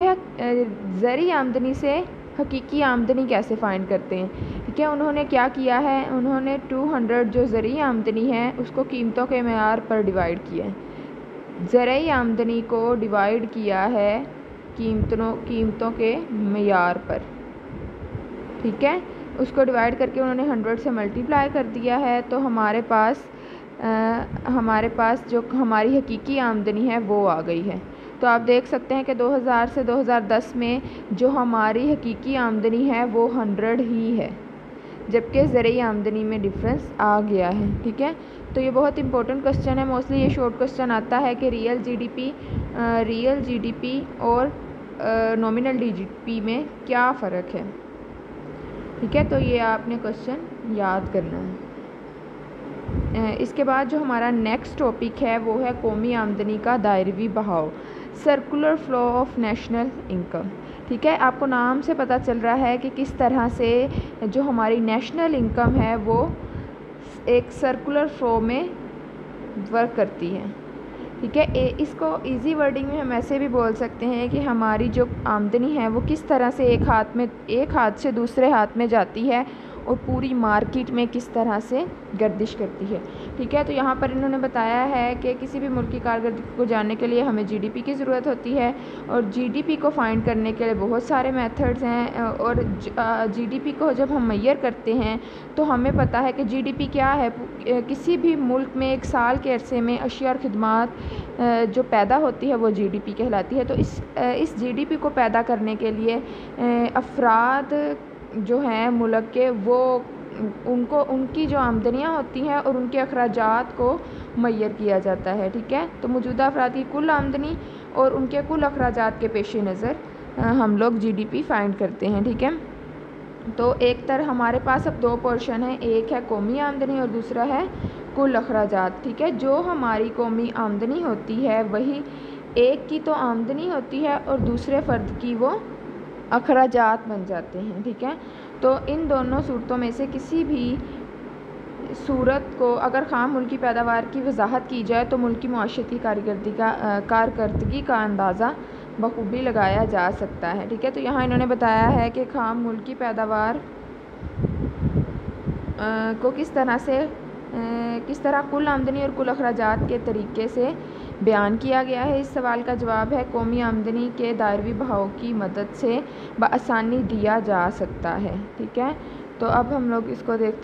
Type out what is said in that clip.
है, ज़री आमदनी से हकीकी आमदनी कैसे फ़ाइंड करते हैं। ठीक है, उन्होंने क्या किया है, उन्होंने 200 जो ज़री आमदनी है उसको कीमतों के मेयार पर डिवाइड किया है। ज़री आमदनी को डिवाइड किया है कीमतों के मेयार पर। ठीक है, उसको डिवाइड करके उन्होंने 100 से मल्टीप्लाई कर दिया है, तो हमारे पास जो हमारी हकीकी आमदनी है वो आ गई है। तो आप देख सकते हैं कि 2000 से 2010 में जो हमारी हकीकी आमदनी है वो 100 ही है, जबकि ज़रिई आमदनी में डिफरेंस आ गया है। ठीक है, तो ये बहुत इंपॉर्टेंट क्वेश्चन है। मोस्टली ये शॉर्ट क्वेश्चन आता है कि रियल जीडीपी और नॉमिनल जीडीपी में क्या फ़र्क है। ठीक है, तो ये आपने क्वेश्चन याद करना है। इसके बाद जो हमारा नेक्स्ट टॉपिक है वो है कौमी आमदनी का दायरवी बहाव, circular flow of national income. ठीक है, आपको नाम से पता चल रहा है कि किस तरह से जो हमारी नेशनल इनकम है वो एक सर्कुलर फ्लो में वर्क करती है। ठीक है, इसको इजी वर्डिंग में हम ऐसे भी बोल सकते हैं कि हमारी जो आमदनी है वो किस तरह से एक हाथ से दूसरे हाथ में जाती है और पूरी मार्केट में किस तरह से गर्दिश करती है। ठीक है, तो यहाँ पर इन्होंने बताया है कि किसी भी मुल्क की कारकर्दगी को जानने के लिए हमें जीडीपी की ज़रूरत होती है, और जीडीपी को फाइंड करने के लिए बहुत सारे मेथड्स हैं। और जीडीपी को जब हम मेजर करते हैं तो हमें पता है कि जीडीपी क्या है। किसी भी मुल्क में एक साल के अरसे में अशिया और खिदमात जो पैदा होती है वो जीडीपी कहलाती है। तो इस जीडीपी को पैदा करने के लिए अफराद जो हैं मुल्क के, वो उनकी जो आमदनियाँ होती हैं और उनके अखराजात को मुय्यर किया जाता है। ठीक है, तो मौजूदा अफराद की कुल आमदनी और उनके कुल अखराजात के पेश नज़र हम लोग जीडीपी फाइंड करते हैं। ठीक है, तो एक तरह हमारे पास अब दो पोर्शन है, एक है कौमी आमदनी और दूसरा है कुल अखराजात। ठीक है, जो हमारी कौमी आमदनी होती है वही एक की तो आमदनी होती है और दूसरे फ़र्द की वो अखराजात बन जाते हैं। ठीक है, तो इन दोनों सूरतों में से किसी भी सूरत को अगर ख़ाम मुल्की पैदावार की वजाहत की जाए तो मुल्की मुआशरती कारकर्दगी का अंदाज़ा बखूबी लगाया जा सकता है। ठीक है, तो यहाँ इन्होंने बताया है कि ख़ाम मुल्की पैदावार को किस तरह कुल आमदनी और कुल अखराजात के तरीके से बयान किया गया है। इस सवाल का जवाब है कौमी आमदनी के दायरवी बहाव की मदद से बआसानी दिया जा सकता है। ठीक है, तो अब हम लोग इसको देखते हैं।